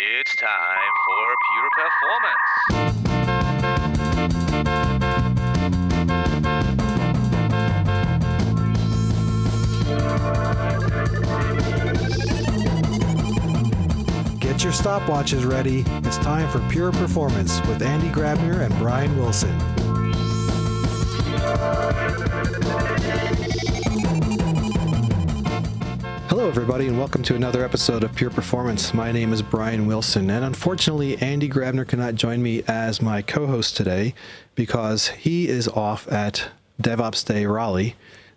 It's time for Pure Performance. Get your stopwatches ready. It's time for Pure Performance with Andi Grabner and Brian Wilson. Hello, everybody, and welcome to another episode of Pure Performance. My name is Brian Wilson, and unfortunately, Andi Grabner cannot join me as my co-host today because he is off at DevOps Day Raleigh,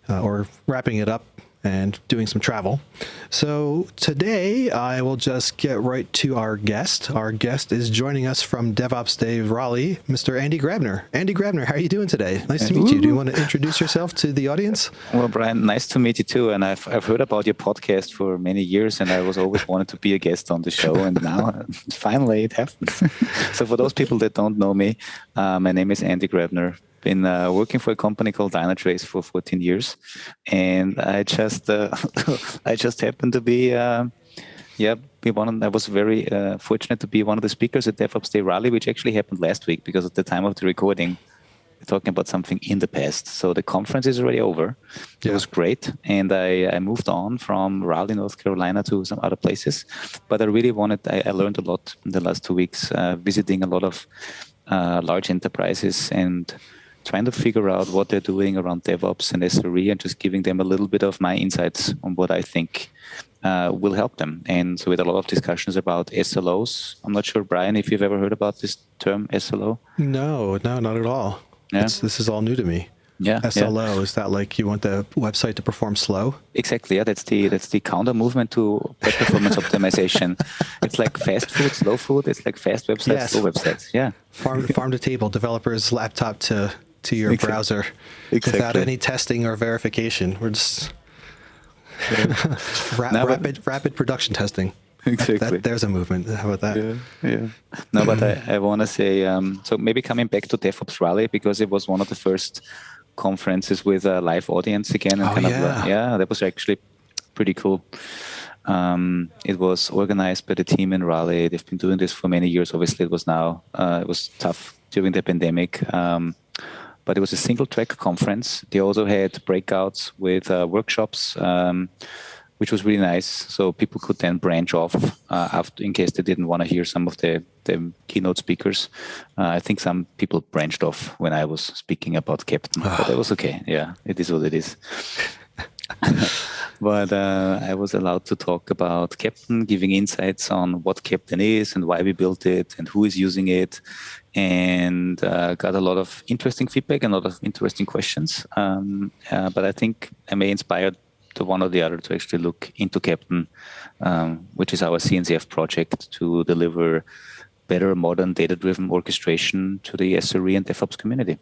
or wrapping it up and doing some travel. So today I will just get right to our guest. Our guest is joining us from DevOps Day Raleigh, Mr. Andi Grabner. Andi Grabner, how are you doing today? Nice to meet you. Do you want to introduce yourself to the audience? Well, Brian, nice to meet you too. And I've heard about your podcast for many years, and I was always wanted to be a guest on the show. And now finally it happened. So for those people that don't know me, my name is Andi Grabner. Been working for a company called Dynatrace for 14 years, and I just happened to be I was very fortunate to be one of the speakers at DevOps Day Raleigh, which actually happened last week because at the time of the recording, we're talking about something in the past. So the conference is already over. It was great, and I moved on from Raleigh, North Carolina to some other places, but I really I learned a lot in the last 2 weeks, visiting a lot of large enterprises and trying to figure out what they're doing around DevOps and SRE and just giving them a little bit of my insights on what I think will help them. And so we had a lot of discussions about SLOs. I'm not sure, Brian, if you've ever heard about this term, SLO? No, not at all. Yeah. This is all new to me. Yeah. SLO, is that like you want the website to perform slow? Exactly. Yeah, that's the counter movement to web performance optimization. It's like fast food, slow food. It's like fast websites, slow websites. Yeah. Farm to table, developer's laptop to your browser without any testing or verification. We're just rapid production testing. Exactly. There's a movement. How about that? Yeah. No, but I want to say, so maybe coming back to DevOps Raleigh, because it was one of the first conferences with a live audience again. And that was actually pretty cool. It was organized by the team in Raleigh. They've been doing this for many years. Obviously, it was tough during the pandemic. But it was a single track conference. They also had breakouts with workshops, which was really nice. So people could then branch off after, in case they didn't want to hear some of the keynote speakers. I think some people branched off when I was speaking about Keptn, but that was okay. Yeah, it is what it is. But I was allowed to talk about Keptn, giving insights on what Keptn is and why we built it and who is using it, and got a lot of interesting feedback and a lot of interesting questions. But I think I may inspire the one or the other to actually look into Keptn, which is our CNCF project to deliver better, modern, data-driven orchestration to the SRE and DevOps community.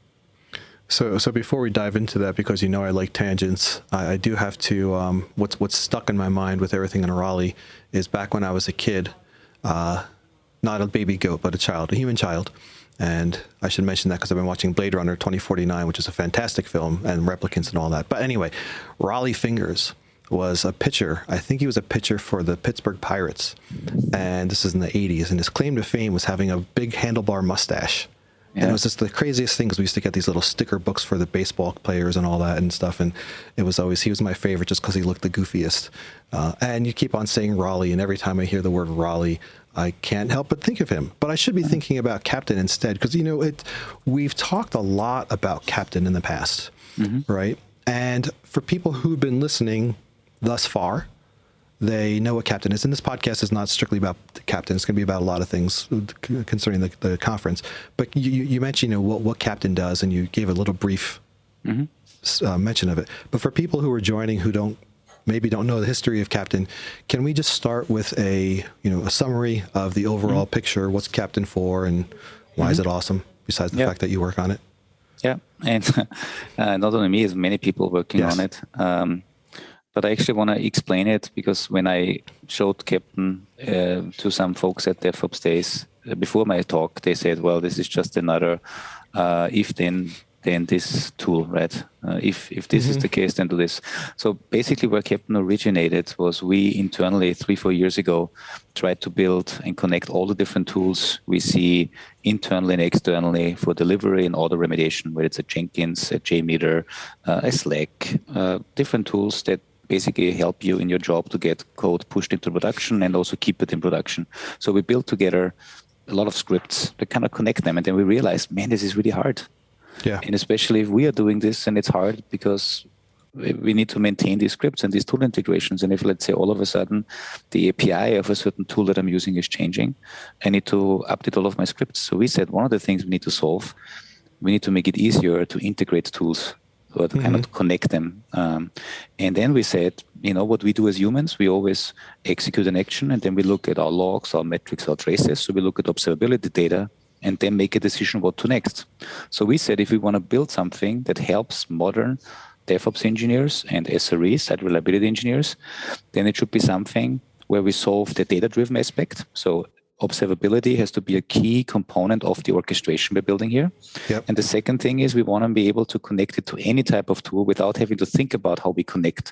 So before we dive into that, because I like tangents, I do have to, what's stuck in my mind with everything in Raleigh is back when I was a kid, not a baby goat, but a human child. And I should mention that because I've been watching Blade Runner 2049, which is a fantastic film, and Replicants and all that. But anyway, Raleigh Fingers was a pitcher. I think he was a pitcher for the Pittsburgh Pirates. And this is in the 80s. And his claim to fame was having a big handlebar mustache. Yeah. And it was just the craziest thing because we used to get these little sticker books for the baseball players and all that and stuff. And he was my favorite just because he looked the goofiest. And you keep on saying Raleigh, and every time I hear the word Raleigh, I can't help but think of him. But I should be thinking about Keptn instead because, we've talked a lot about Keptn in the past, right? And for people who've been listening thus far, they know what Keptn is. And this podcast is not strictly about Keptn. It's going to be about a lot of things concerning the conference. But you mentioned what Keptn does, and you gave a little brief mention of it. But for people who are joining who maybe don't know the history of Keptn, can we just start with a summary of the overall picture? What's Keptn for, and why is it awesome? Besides the fact that you work on it. Yeah, and not only me, as many people working on it. But I actually want to explain it because when I showed Keptn to some folks at DevOps Days before my talk, they said, "Well, this is just another if-then then this tool, right? If this is the case, then do this. So basically where Keptn originated was we internally 3-4 years ago tried to build and connect all the different tools we see internally and externally for delivery and auto remediation, whether it's a Jenkins, a JMeter, a Slack, different tools that basically help you in your job to get code pushed into production and also keep it in production. So we built together a lot of scripts that kind of connect them. And then we realized, man, this is really hard. Yeah. And especially if we are doing this, and it's hard because we need to maintain these scripts and these tool integrations. And if, let's say, all of a sudden the API of a certain tool that I'm using is changing, I need to update all of my scripts. So we said one of the things we need to solve, we need to make it easier to integrate tools or to kind of connect them. And then we said, what we do as humans, we always execute an action and then we look at our logs, our metrics, our traces. So we look at observability data and then make a decision what to next. So we said if we want to build something that helps modern DevOps engineers and SREs, site reliability engineers, then it should be something where we solve the data-driven aspect. So observability has to be a key component of the orchestration we're building here. Yep. And the second thing is we want to be able to connect it to any type of tool without having to think about how we connect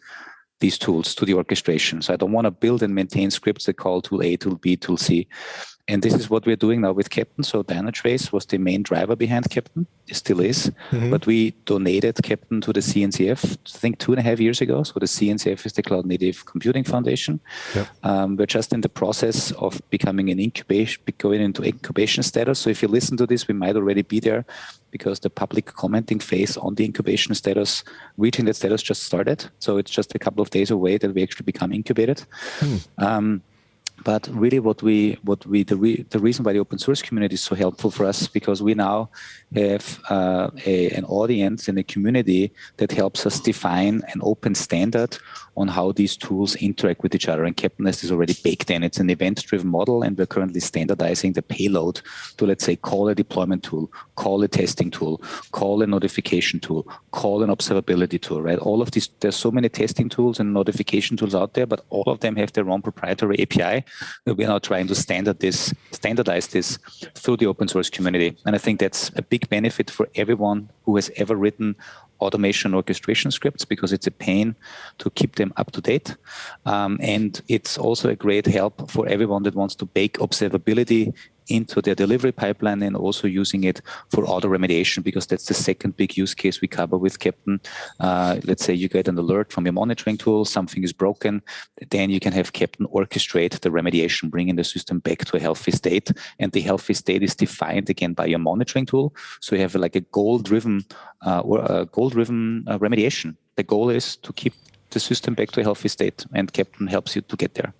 these tools to the orchestration. So I don't want to build and maintain scripts that call tool A, tool B, tool C. And this is what we're doing now with Keptn. So Dynatrace was the main driver behind Keptn. It still is. But we donated Keptn to the CNCF, I think 2.5 years ago. So the CNCF is the Cloud Native Computing Foundation. Yep. We're just in the process of becoming an incubation, going into incubation status. So if you listen to this, we might already be there because the public commenting phase on the incubation status, reaching that status just started. So it's just a couple of days away that we actually become incubated. But really the reason why the open source community is so helpful for us, because we now have an audience and a community that helps us define an open standard on how these tools interact with each other. And Keptn is already baked in. It's an event-driven model, and we're currently standardizing the payload to, let's say, call a deployment tool, call a testing tool, call a notification tool, call an observability tool, right? All of these, there's so many testing tools and notification tools out there, but all of them have their own proprietary API. We're now trying to standardize this through the open source community. And I think that's a big benefit for everyone who has ever written automation orchestration scripts, because it's a pain to keep them up to date. And it's also a great help for everyone that wants to bake observability into their delivery pipeline and also using it for auto remediation, because that's the second big use case we cover with Keptn. Let's say you get an alert from your monitoring tool, something is broken, then you can have Keptn orchestrate the remediation, bringing the system back to a healthy state. And the healthy state is defined again by your monitoring tool. So you have like a goal-driven remediation. The goal is to keep the system back to a healthy state, and Keptn helps you to get there.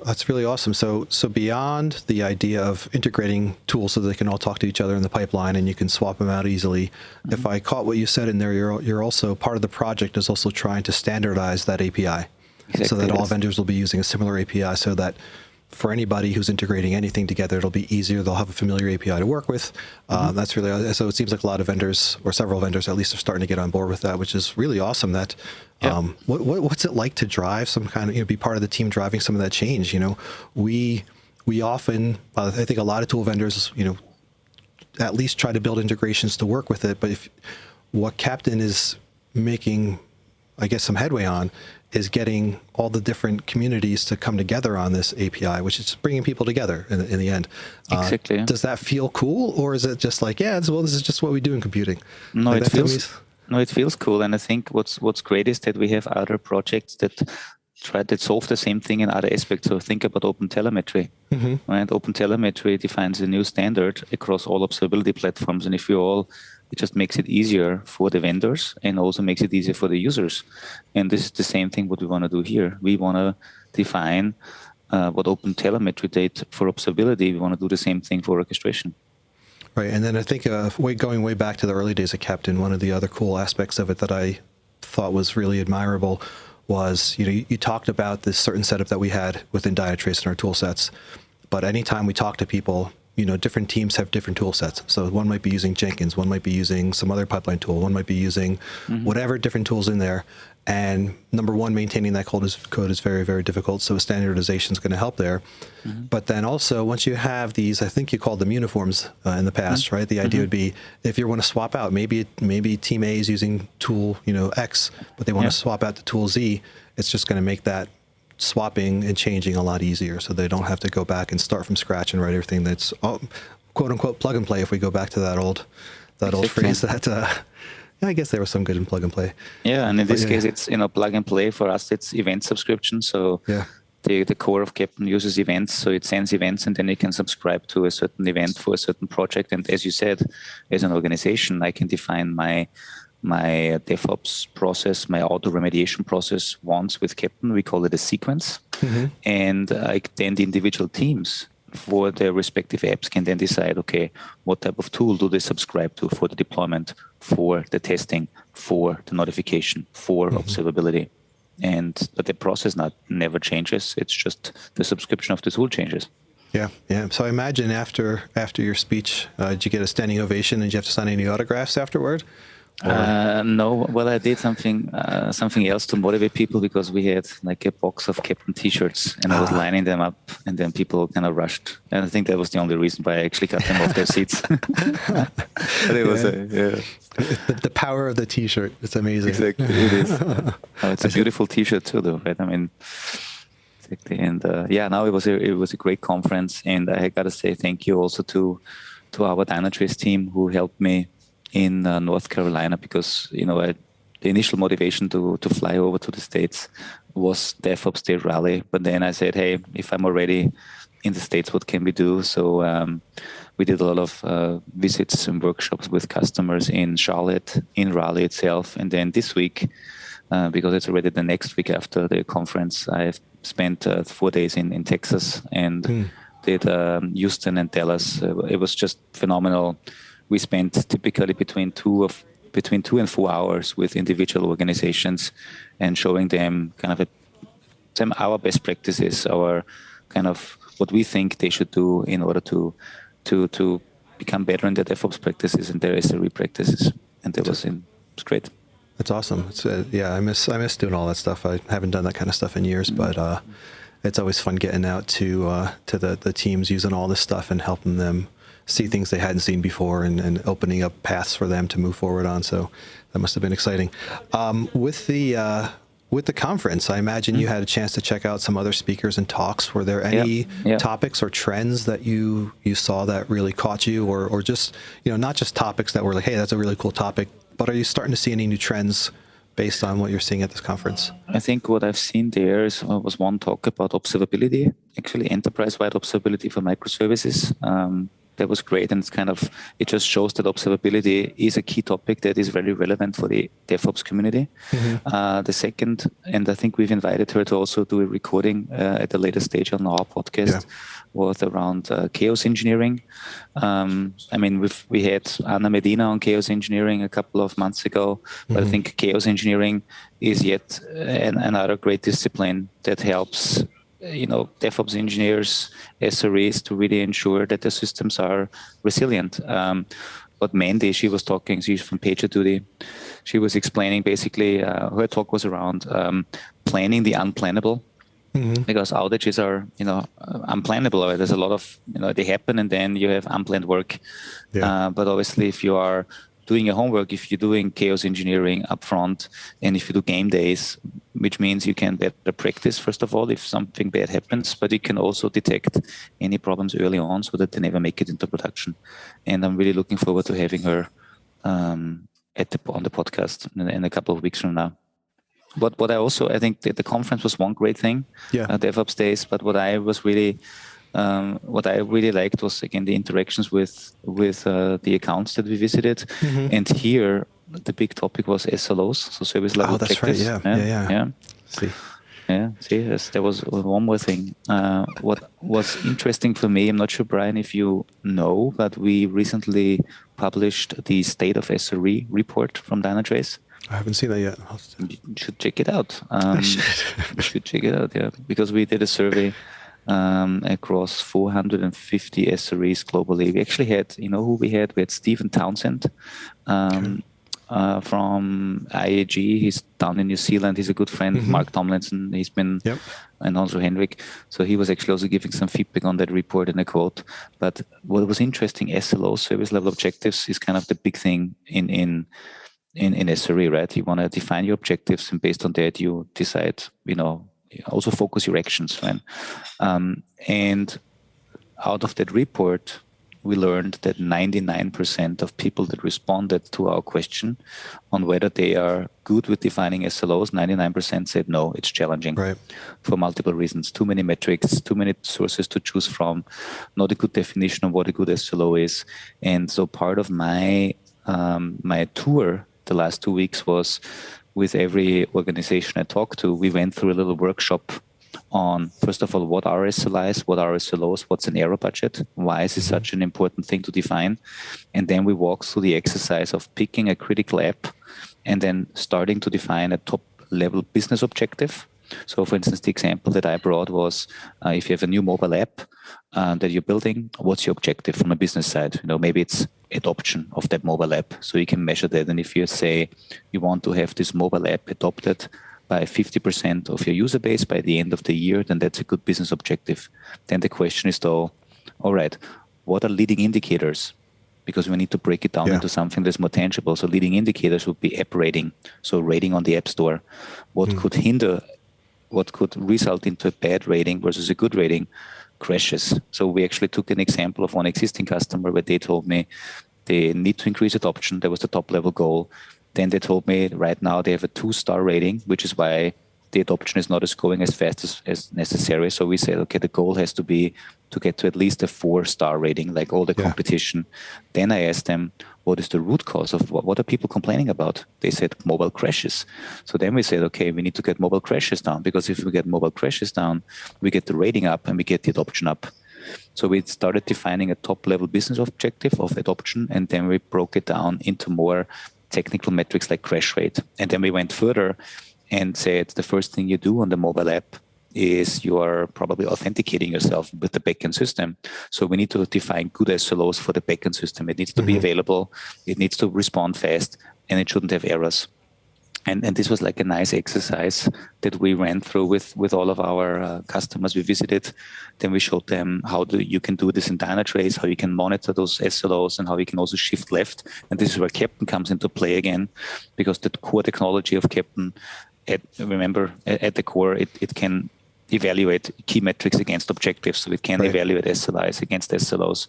That's really awesome. So beyond the idea of integrating tools so they can all talk to each other in the pipeline and you can swap them out easily, if I caught what you said in there, you're also part of the project is also trying to standardize that API, so that all vendors will be using a similar API, so that for anybody who's integrating anything together, it'll be easier. They'll have a familiar API to work with. That's really, so it seems like a lot of vendors, or several vendors at least, are starting to get on board with that, which is really awesome. That what's it like to drive some kind of, be part of the team driving some of that change? We often, I think a lot of tool vendors, at least try to build integrations to work with it. But if what Keptn is making, I guess, some headway on, is getting all the different communities to come together on this API, which is bringing people together in the end. Exactly. Does that feel cool, or is it just like, this is just what we do in computing? No, it feels cool. And I think what's great is that we have other projects that solve the same thing in other aspects. So think about OpenTelemetry. Right? OpenTelemetry defines a new standard across all observability platforms. And if it just makes it easier for the vendors and also makes it easier for the users. And this is the same thing what we want to do here. We want to define what OpenTelemetry did for observability. We want to do the same thing for orchestration. Right. And then I think going way back to the early days of Keptn, one of the other cool aspects of it that I thought was really admirable was, you talked about this certain setup that we had within Dynatrace in our tool sets. But anytime we talk to people, different teams have different tool sets. So one might be using Jenkins, one might be using some other pipeline tool, one might be using whatever different tools in there. And number one, maintaining that code is very, very difficult. So standardization is going to help there. But then also, once you have these, I think you called them uniforms in the past, right? The idea would be if you want to swap out, maybe team A is using tool, X, but they want to swap out to tool Z. It's just going to make that swapping and changing a lot easier, so they don't have to go back and start from scratch and write everything that's quote unquote plug and play. If we go back to that old phrase that. I guess there was some good in plug and play. Yeah, and in this case, it's plug and play. For us, it's event subscription. So the core of Keptn uses events, so it sends events, and then you can subscribe to a certain event for a certain project. And as you said, as an organization, I can define my DevOps process, my auto remediation process once with Keptn. We call it a sequence, and then the individual teams for their respective apps can then decide, okay, what type of tool do they subscribe to for the deployment, for the testing, for the notification, for observability. But the process never changes. It's just the subscription of the tool changes. Yeah. So I imagine after your speech, did you get a standing ovation and did you have to sign any autographs afterward? No, well, I did something else to motivate people, because we had like a box of Keptn T-shirts, and I was lining them up, and then people kind of rushed. And I think that was the only reason why I actually got them off their seats. But it was the power of the T-shirt. It's amazing. Exactly, it is. It's a beautiful T-shirt too, though, right? I mean, exactly. And now it was a great conference, and I got to say thank you also to our Dynatrace team who helped me in North Carolina, because the initial motivation to fly over to the States was DevOps Day Raleigh. But then I said, hey, if I'm already in the States, what can we do? So we did a lot of visits and workshops with customers in Charlotte, in Raleigh itself, and then this week, because it's already the next week after the conference, I've spent 4 days in Texas and did Houston and Dallas. It was just phenomenal. We spent typically between 2 and 4 hours with individual organizations and showing them kind of our best practices, our kind of what we think they should do in order to become better in their DevOps practices and their SRE practices. And that was great. That's awesome. It's, I miss doing all that stuff. I haven't done that kind of stuff in years, but it's always fun getting out to the teams using all this stuff and helping them see things they hadn't seen before and opening up paths for them to move forward on. So that must have been exciting. With the conference, I imagine you had a chance to check out some other speakers and talks. Were there any topics or trends that you saw that really caught you, or just, not just topics that were like, hey, that's a really cool topic, but are you starting to see any new trends based on what you're seeing at this conference? I think what I've seen there was one talk about observability, actually enterprise-wide observability for microservices. That was great, and it just shows that observability is a key topic that is very relevant for the DevOps community. The second, and I think we've invited her to also do a recording at a later stage on our podcast, was around chaos engineering. We had Anna Medina on chaos engineering a couple of months ago, but I think chaos engineering is yet another great discipline that helps DevOps engineers, SREs, to really ensure that the systems are resilient. But Mandy, she was talking, she's from PagerDuty. She was explaining basically, her talk was around planning the unplannable, because outages are, unplannable. There's a lot of, they happen, and then you have unplanned work. But obviously, if you are doing your homework, if you're doing chaos engineering upfront, and if you do game days, which means you can better practice, first of all, if something bad happens, but you can also detect any problems early on so that they never make it into production. And I'm really looking forward to having her on the podcast in a couple of weeks from now. But what I think that the conference was one great thing, DevOps Days, but what I really liked was, again, the interactions with the accounts that we visited. And here, the big topic was SLOs, so service level objectives. That's right, yeah. Yes, there was one more thing. What was interesting for me, I'm not sure, Brian, if you know, but we recently published the State of SRE report from Dynatrace. I haven't seen that yet. You should check it out. You should check it out, because we did a survey across 450 SREs globally. We actually had, who we had? We had Stephen Townsend, from IAG. He's down in New Zealand. He's a good friend. Mark Tomlinson. He's been, and also Henrik. So he was actually also giving some feedback on that report and a quote. But what was interesting, SLO, service level objectives, is kind of the big thing in SRE, right? You want to define your objectives, and based on that, you decide, also focus your actions, right? And out of that report, we learned that 99% of people that responded to our question on whether they are good with defining SLOs, 99% said no, it's challenging, right, for multiple reasons. Too many metrics, too many sources to choose from, not a good definition of what a good SLO is. And so part of my tour the last 2 weeks was, with every organization I talked to, we went through a little workshop on, first of all, what are SLIs, what are SLOs, what's an error budget, why is it such an important thing to define? And then we walked through the exercise of picking a critical app and then starting to define a top-level business objective. So, for instance, the example that I brought was, if you have a new mobile app that you're building, what's your objective from a business side? Maybe it's adoption of that mobile app, so you can measure that. And if you say you want to have this mobile app adopted by 50% of your user base by the end of the year, then that's a good business objective. Then the question is, though, all right, what are leading indicators? Because we need to break it down into something that's more tangible. So leading indicators would be app rating, so rating on the App Store. What could hinder, what could result into a bad rating versus a good rating? Crashes. So we actually took an example of one existing customer where they told me they need to increase adoption. That was the top level goal. Then they told me right now they have a 2-star rating, which is why the adoption is not as going as fast as necessary. So we said, okay, the goal has to be to get to at least a 4-star rating, like all the competition. Then I asked them, what is the root cause of what are people complaining about? They said mobile crashes. So then we said, okay, we need to get mobile crashes down, because if we get mobile crashes down, we get the rating up and we get the adoption up. So we started defining a top-level business objective of adoption, and then we broke it down into more technical metrics like crash rate. And then we went further and said the first thing you do on the mobile app is you are probably authenticating yourself with the backend system. So we need to define good SLOs for the backend system. It needs to be available, it needs to respond fast, and it shouldn't have errors. And this was like a nice exercise that we ran through with all of our customers we visited. Then we showed them how you can do this in Dynatrace, how you can monitor those SLOs, and how you can also shift left. And this is where Keptn comes into play again, because the core technology of Keptn, remember, at the core, it can evaluate key metrics against objectives. So it can evaluate SLIs against SLOs.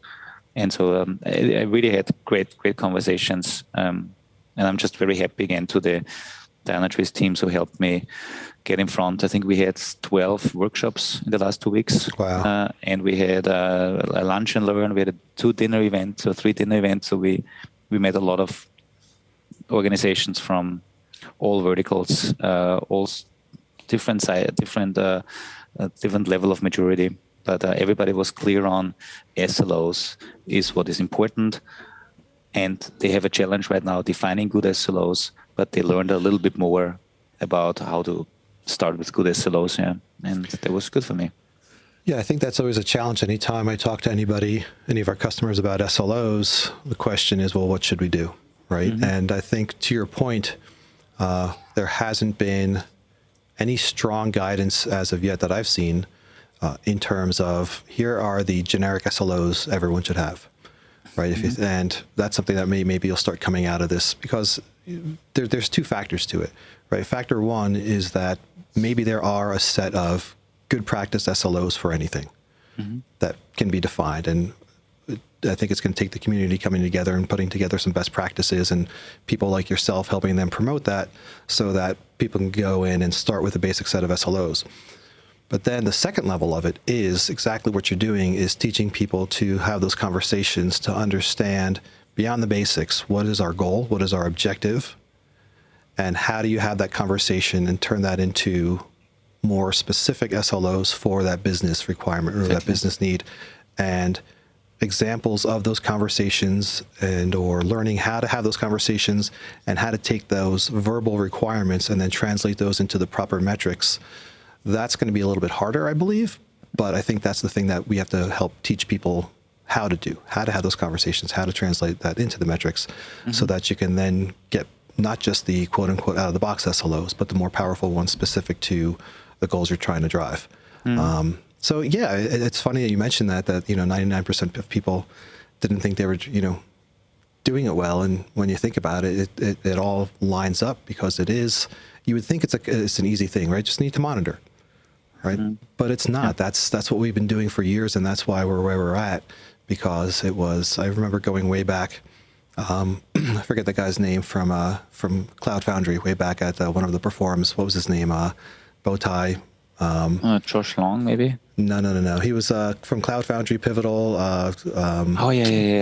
And so I really had great conversations. And I'm just very happy again to the Dynatrace teams who helped me get in front. I think we had 12 workshops in the last 2 weeks. Wow. And we had a lunch and learn. We had 2 dinner events or 3 dinner events. So we met a lot of organizations from all verticals, all different level of maturity. But everybody was clear on SLOs is what is important. And they have a challenge right now defining good SLOs, but they learned a little bit more about how to start with good SLOs, and that was good for me. Yeah, I think that's always a challenge. Anytime I talk to anybody, any of our customers about SLOs, the question is, well, what should we do, right? And I think to your point, there hasn't been any strong guidance as of yet that I've seen in terms of here are the generic SLOs everyone should have. Right, and that's something that maybe you'll start coming out of this, because there's 2 factors to it, right? Factor 1 is that maybe there are a set of good practice SLOs for anything that can be defined, and I think it's going to take the community coming together and putting together some best practices and people like yourself helping them promote that, so that people can go in and start with a basic set of SLOs. But then the second level of it is exactly what you're doing, is teaching people to have those conversations, to understand beyond the basics, what is our goal, what is our objective, and how do you have that conversation and turn that into more specific SLOs for that business requirement or that business need, and examples of those conversations, and or learning how to have those conversations and how to take those verbal requirements and then translate those into the proper metrics. That's going to be a little bit harder, I believe, but I think that's the thing that we have to help teach people how to do, how to have those conversations, how to translate that into the metrics, so that you can then get not just the quote unquote out of the box SLOs, but the more powerful ones specific to the goals you're trying to drive. So yeah, it's funny that you mentioned that 99% of people didn't think they were, doing it well. And when you think about it, it all lines up because it is, you would think it's an easy thing, right? Just need to monitor, right? But it's not. That's what we've been doing for years. And that's why we're where we're at, because I remember going way back. I forget the guy's name from Cloud Foundry way back at one of the performs. What was his name? Bowtie. Josh Long, maybe? No. He was from Cloud Foundry Pivotal.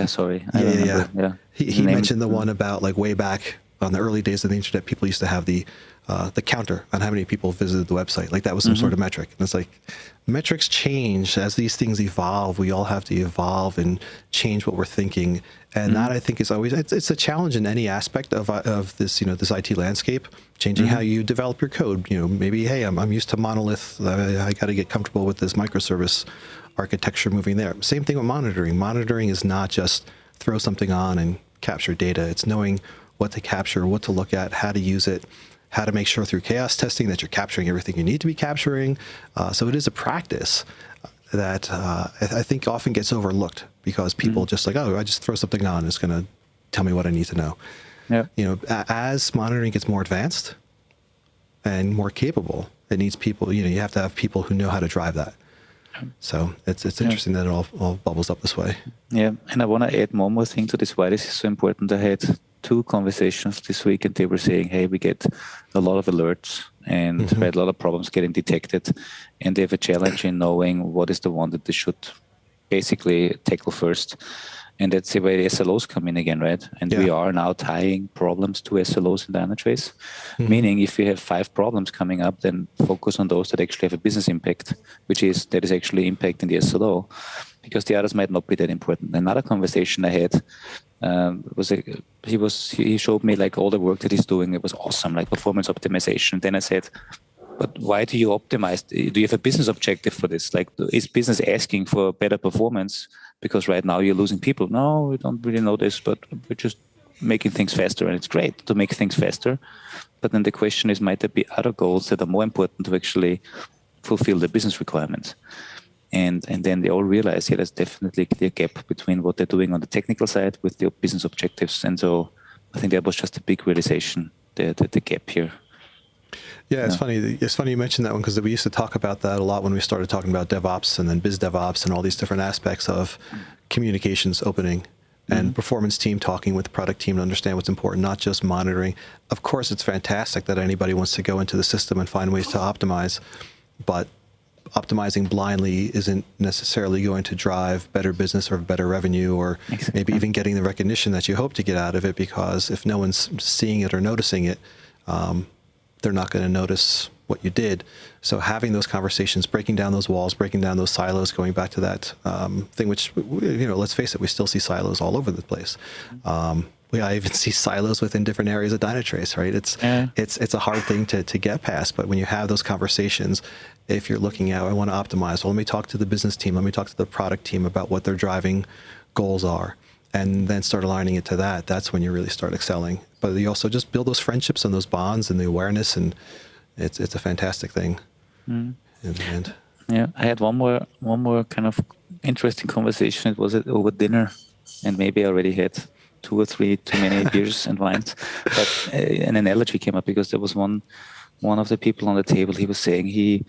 Sorry. Yeah. He mentioned the one about like way back on the early days of the internet, people used to have the counter on how many people visited the website. Like that was some sort of metric. And it's like metrics change as these things evolve. We all have to evolve and change what we're thinking. And that I think is always, it's a challenge in any aspect of this, this IT landscape, changing how you develop your code. Maybe, hey, I'm used to monolith. I got to get comfortable with this microservice architecture moving there. Same thing with monitoring. Monitoring is not just throw something on and capture data. It's knowing what to capture, what to look at, how to use it, how to make sure through chaos testing that you're capturing everything you need to be capturing. So it is a practice that I think often gets overlooked because people just like, I just throw something on, it's going to tell me what I need to know. Yeah. As monitoring gets more advanced and more capable, it needs people, you have to have people who know how to drive that. So it's interesting that it all bubbles up this way. Yeah, and I want to add one more thing to this, why this is so important. I had 2 conversations this week, and they were saying, hey, we get a lot of alerts and we had a lot of problems getting detected, and they have a challenge in knowing what is the one that they should basically tackle first. And that's the way the SLOs come in again, right? And we are now tying problems to SLOs in Dynatrace, meaning if you have 5 problems coming up, then focus on those that actually have a business impact, that is actually impacting the SLO, because the others might not be that important. Another conversation I had he showed me like all the work that he's doing. It was awesome, like performance optimization. Then I said, but why do you optimize? Do you have a business objective for this? Like, is business asking for better performance? Because right now you're losing people. No, we don't really know this, but we're just making things faster. And it's great to make things faster. But then the question is, might there be other goals that are more important to actually fulfill the business requirements? And then they all realize, there's definitely a clear gap between what they're doing on the technical side with their business objectives. And so I think that was just a big realization, the gap here. Yeah, it's funny. It's funny you mentioned that one, because we used to talk about that a lot when we started talking about DevOps and then biz DevOps and all these different aspects of communications opening and performance team talking with the product team to understand what's important, not just monitoring. Of course, it's fantastic that anybody wants to go into the system and find ways to optimize, but optimizing blindly isn't necessarily going to drive better business or better revenue, or maybe even getting the recognition that you hope to get out of it, because if no one's seeing it or noticing it, they're not going to notice what you did. So having those conversations, breaking down those walls, breaking down those silos, going back to that thing, which, let's face it, we still see silos all over the place. I even see silos within different areas of Dynatrace, right? It's a hard thing to get past, but when you have those conversations, if you're looking at, I want to optimize, well, let me talk to the business team, let me talk to the product team about what their driving goals are, and then start aligning it to that. That's when you really start excelling. But you also just build those friendships and those bonds and the awareness, and it's a fantastic thing in the end. Yeah, I had one more kind of interesting conversation. It was over dinner, and maybe I already had 2 or 3 too many beers and wines. But an analogy came up, because there was one of the people on the table. He was saying he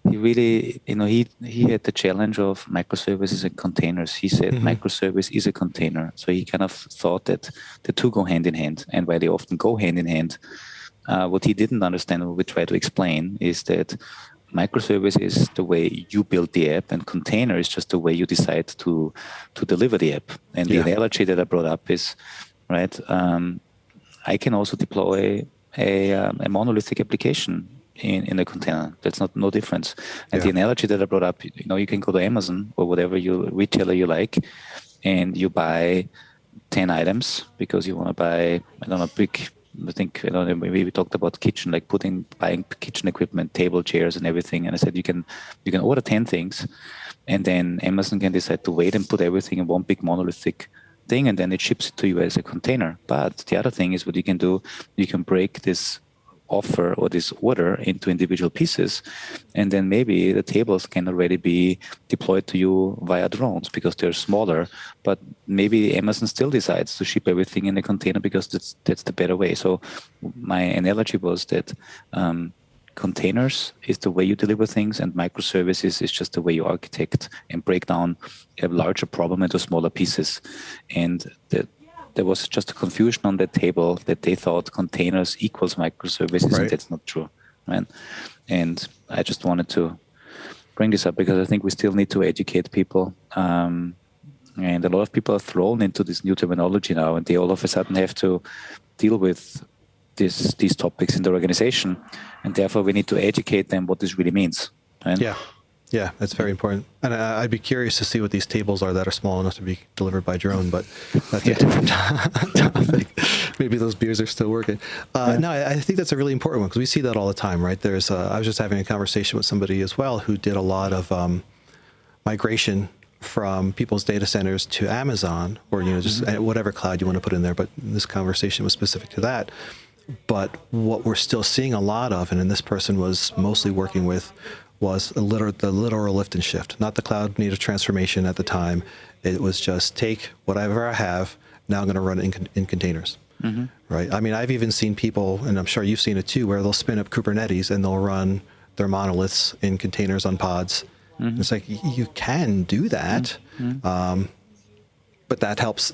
really, he had the challenge of microservices and containers. He said microservice is a container. So he kind of thought that the two go hand in hand. And while they often go hand in hand, what he didn't understand, what we try to explain, is that microservice is the way you build the app, and container is just the way you decide to deliver the app. And the analogy that I brought up is, right, I can also deploy a monolithic application in a container. That's no difference. And the analogy that I brought up, you can go to Amazon or whatever retailer you like, and you buy 10 items because you want to buy, maybe we talked about kitchen, like buying kitchen equipment, table, chairs, and everything. And I said you can order 10 things, and then Amazon can decide to wait and put everything in one big monolithic thing, and then it ships it to you as a container. But the other thing is what you can do, you can break this offer or this order into individual pieces, and then maybe the tables can already be deployed to you via drones because they're smaller, but maybe Amazon still decides to ship everything in a container because that's the better way. So my analogy was that containers is the way you deliver things, and microservices is just the way you architect and break down a larger problem into smaller pieces. And there was just a confusion on that table that they thought containers equals microservices, right. And that's not true, right? And I just wanted to bring this up because I think we still need to educate people. And a lot of people are thrown into this new terminology now, and they all of a sudden have to deal with these topics in their organization, and therefore we need to educate them what this really means. Right? Yeah, that's very important. And I'd be curious to see what these tables are that are small enough to be delivered by drone, but that's a different topic. Maybe those beers are still working. No, I think that's a really important one because we see that all the time, right? I was just having a conversation with somebody as well who did a lot of migration from people's data centers to Amazon, or just whatever cloud you want to put in there. But this conversation was specific to that. But what we're still seeing a lot of, and this person was mostly working with, was the literal lift and shift, not the cloud native transformation at the time. It was just take whatever I have, now I'm going to run it in containers, right? I mean, I've even seen people, and I'm sure you've seen it too, where they'll spin up Kubernetes and they'll run their monoliths in containers on pods. It's like, you can do that, but that helps,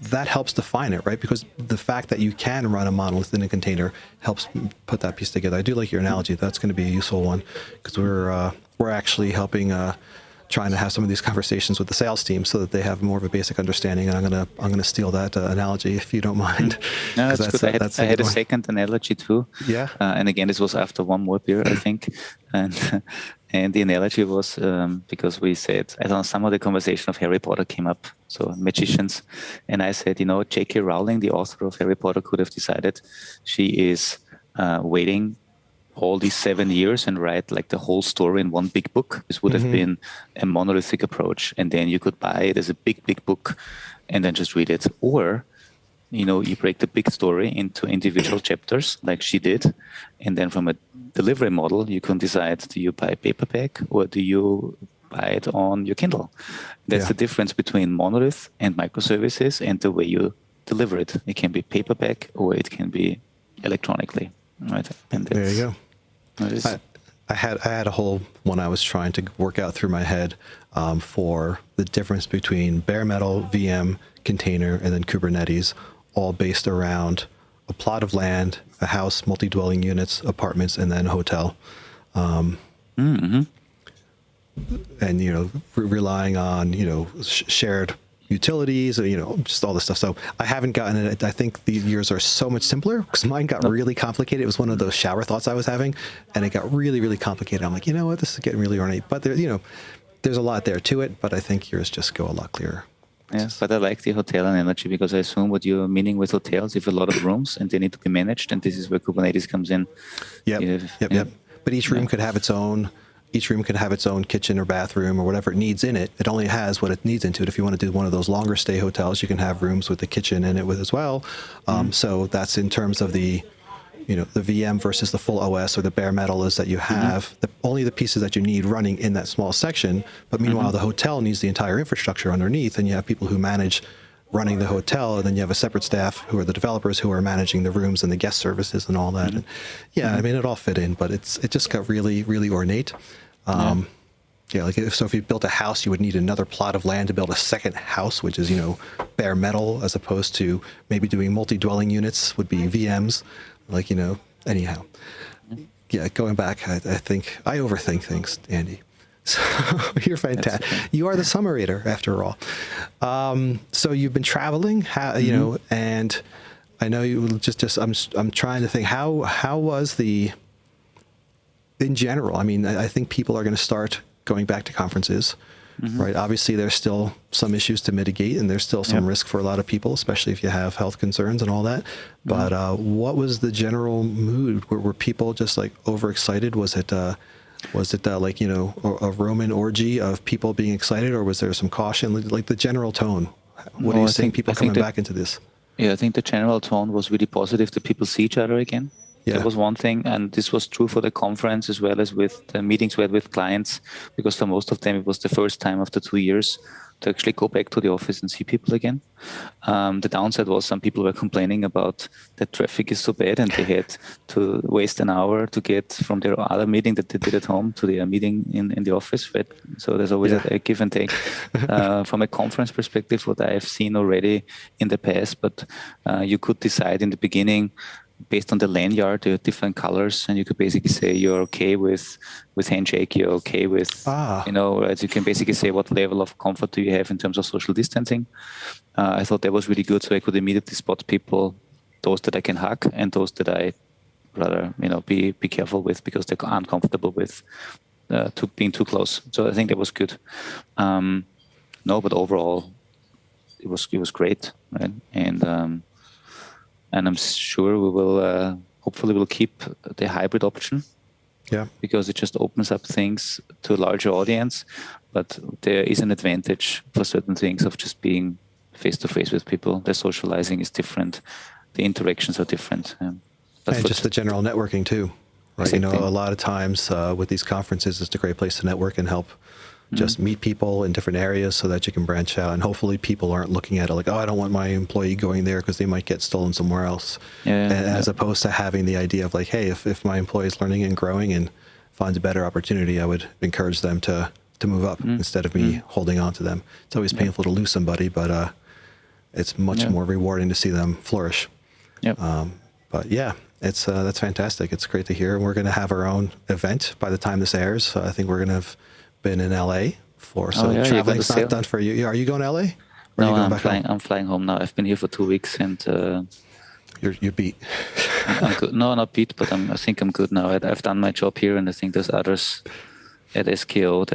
that helps define it, right? Because the fact that you can run a monolith in a container helps put that piece together. I do like your analogy. That's going to be a useful one because we're actually helping, trying to have some of these conversations with the sales team so that they have more of a basic understanding. And I'm gonna steal that analogy if you don't mind. No, that's good. I had a second analogy too. Yeah. And again, this was after one more beer, I think, and the analogy was because we said, I don't know, some of the conversation of Harry Potter came up, so magicians. And I said, J.K. Rowling, the author of Harry Potter, could have decided she is waiting all these 7 years and write like the whole story in one big book. This would have been a monolithic approach. And then you could buy it as a big, big book and then just read it. Or, you break the big story into individual chapters like she did. And then from a delivery model, you can decide, do you buy paperback or do you buy it on your Kindle? That's the difference between monolith and microservices and the way you deliver it. It can be paperback or it can be electronically. Right. And there you go. I had a whole one I was trying to work out through my head for the difference between bare metal, VM, container, and then Kubernetes, all based around a plot of land, a house, multi-dwelling units, apartments, and then a hotel. And, relying on, shared utilities, just all this stuff. So I haven't gotten it. I think these years are so much simpler because mine got really complicated. It was one of those shower thoughts I was having, and it got really, really complicated. I'm like, you know what, this is getting really ornate. But there, there's a lot there to it. But I think yours just go a lot clearer. Yeah, but I like the hotel analogy because I assume what you're meaning with hotels, you have a lot of rooms and they need to be managed, and this is where Kubernetes comes in. Yep. But each room could have its own. Each room could have its own kitchen or bathroom or whatever it needs in it. It only has what it needs into it. If you want to do one of those longer stay hotels, you can have rooms with the kitchen in it with as well. So that's in terms of the VM versus the full OS or the bare metal is that you have only the pieces that you need running in that small section. But meanwhile, the hotel needs the entire infrastructure underneath, and you have people who manage running the hotel, and then you have a separate staff who are the developers who are managing the rooms and the guest services and all that. And I mean, it all fit in, but it just got really, really ornate. If you built a house, you would need another plot of land to build a second house, which is, bare metal, as opposed to maybe doing multi-dwelling units would be VMs, anyhow. Yeah, going back, I think I overthink things, Andy. So you're fantastic. You are the summarator, after all. So you've been traveling, and I know you just. I'm trying to think how was in general. I mean, I think people are going to start going back to conferences, right? Obviously, there's still some issues to mitigate, and there's still some risk for a lot of people, especially if you have health concerns and all that. But what was the general mood? Were people just like overexcited? Was it a Roman orgy of people being excited, or was there some caution? Like the general tone, What are you seeing people coming back into this? Yeah, I think the general tone was really positive that people see each other again. Yeah. That was one thing, and this was true for the conference as well as with the meetings we had with clients, because for most of them it was the first time after 2 years to actually go back to the office and see people again. The downside was some people were complaining about that traffic is so bad and they had to waste an hour to get from their other meeting that they did at home to their meeting in the office. Right? So there's always a give and take. From a conference perspective, what I have seen already in the past, but you could decide in the beginning based on the lanyard, there are different colors, and you could basically say you're okay with handshake, you're okay with, you can basically say what level of comfort do you have in terms of social distancing. I thought that was really good, so I could immediately spot people, those that I can hug and those that I rather, be careful with because they're uncomfortable with being too close. So I think that was good. But overall, it was great, right? And I'm sure we will, hopefully we'll keep the hybrid option. Yeah. Because it just opens up things to a larger audience. But there is an advantage for certain things of just being face-to-face with people. The socializing is different. The interactions are different. And just the general networking too, right? Exactly. A lot of times with these conferences, it's a great place to network and help just meet people in different areas so that you can branch out. And hopefully people aren't looking at it like, I don't want my employee going there because they might get stolen somewhere else. As opposed to having the idea of like, hey, if my employee is learning and growing and finds a better opportunity, I would encourage them to move up instead of me holding on to them. It's always painful to lose somebody, but it's much more rewarding to see them flourish. Yep. But yeah, that's fantastic. It's great to hear. We're going to have our own event by the time this airs. I think we're going to have been in LA traveling's not done for you. Are you going to LA? No, I'm flying home now. I've been here for 2 weeks and you're beat. I'm good. No, not beat, but I think I'm good now. I've done my job here, and I think there's others at SKO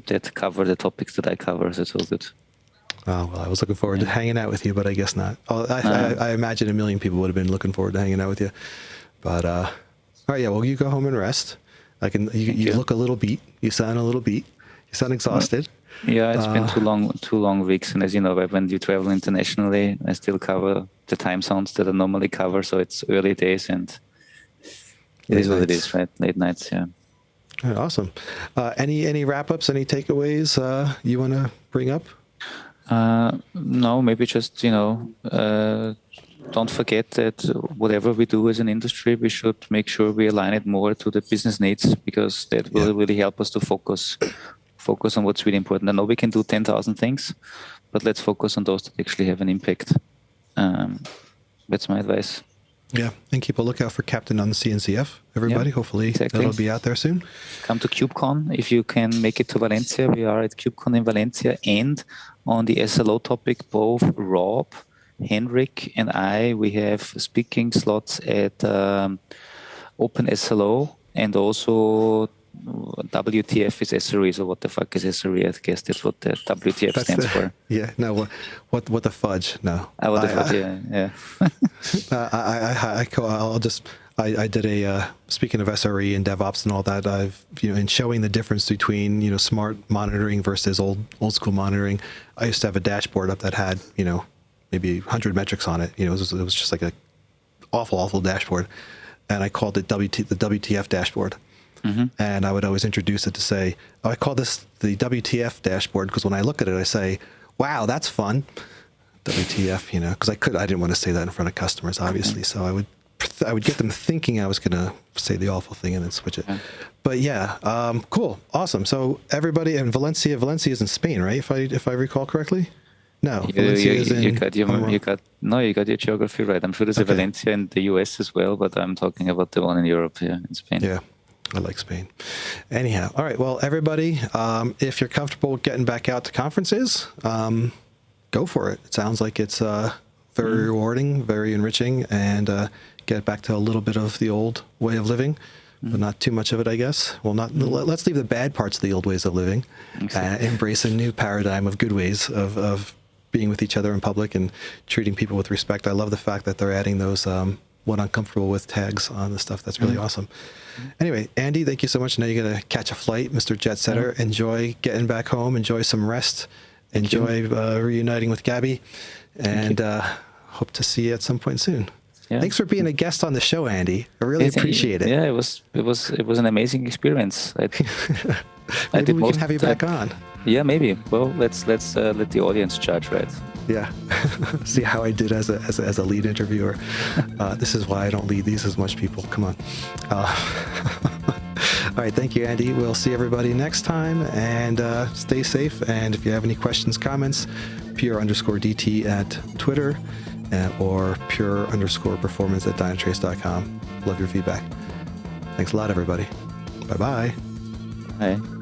that cover the topics that I cover. So it's all good. Oh, well, I was looking forward to hanging out with you, but I guess not. I imagine a million people would have been looking forward to hanging out with you. But all right, yeah. Well, you go home and rest. You look a little beat. You sound a little beat. You sound exhausted. Yeah, it's been 2 long weeks, and as you know, when you travel internationally, I still cover the time zones that I normally cover. So it's early days, and it is what it is, right? Late nights, yeah. All right, awesome. Any wrap ups? Any takeaways you want to bring up? No, maybe just don't forget that whatever we do as an industry, we should make sure we align it more to the business needs, because that will really help us to focus on what's really important. I know we can do 10,000 things, but let's focus on those that actually have an impact. That's my advice. Yeah, and keep a lookout for Keptn on the CNCF, everybody. Hopefully that'll be out there soon. Come to KubeCon if you can make it to Valencia. We are at KubeCon in Valencia, and on the SLO topic, both Rob, Henrik, and we have speaking slots at Open SLO, and also WTF is SRE. So what the fuck is SRE? I guess that's what the WTF stands for. Yeah, no, what the fudge? No. What the fudge? Yeah. I did a speaking of SRE and DevOps and all that. I've in showing the difference between smart monitoring versus old school monitoring. I used to have a dashboard up that had maybe 100 metrics on it. It was just like a awful dashboard, and I called it the WTF dashboard. And I would always introduce it to say, I call this the WTF dashboard because when I look at it, I say, wow, that's fun. WTF, because I didn't want to say that in front of customers, obviously. So I would get them thinking I was going to say the awful thing and then switch it. But yeah, cool, awesome. So everybody in Valencia is in Spain, right? If I recall correctly. No, Valencia is in. You got your geography right. I'm sure there's a Valencia in the US as well, but I'm talking about the one in Europe, in Spain. Yeah. I like Spain. Anyhow, all right. Well, everybody, if you're comfortable getting back out to conferences, go for it. It sounds like it's very rewarding, very enriching, and get back to a little bit of the old way of living, but not too much of it, I guess. Well, let's leave the bad parts of the old ways of living, embrace a new paradigm of good ways of being with each other in public and treating people with respect. I love the fact that they're adding those what I'm comfortable with tags on the stuff. That's really awesome. Anyway, Andi, thank you so much. Now you're going to catch a flight, Mr. Jet Setter. Enjoy getting back home. Enjoy some rest. enjoy reuniting with Gabby, and hope to see you at some point soon. Yeah. Thanks for being a guest on the show, Andi. I really appreciate it. Yeah, it was an amazing experience. Maybe we can have you back on. Yeah, maybe. Well, let's let the audience judge, right? Yeah. See how I did as a lead interviewer. This is why I don't lead these as much, people. Come on. All right. Thank you, Andi. We'll see everybody next time, and stay safe. And if you have any questions, comments, pure_DT at Twitter, or pure_performance at dynatrace.com. Love your feedback. Thanks a lot, everybody. Bye-bye. Bye.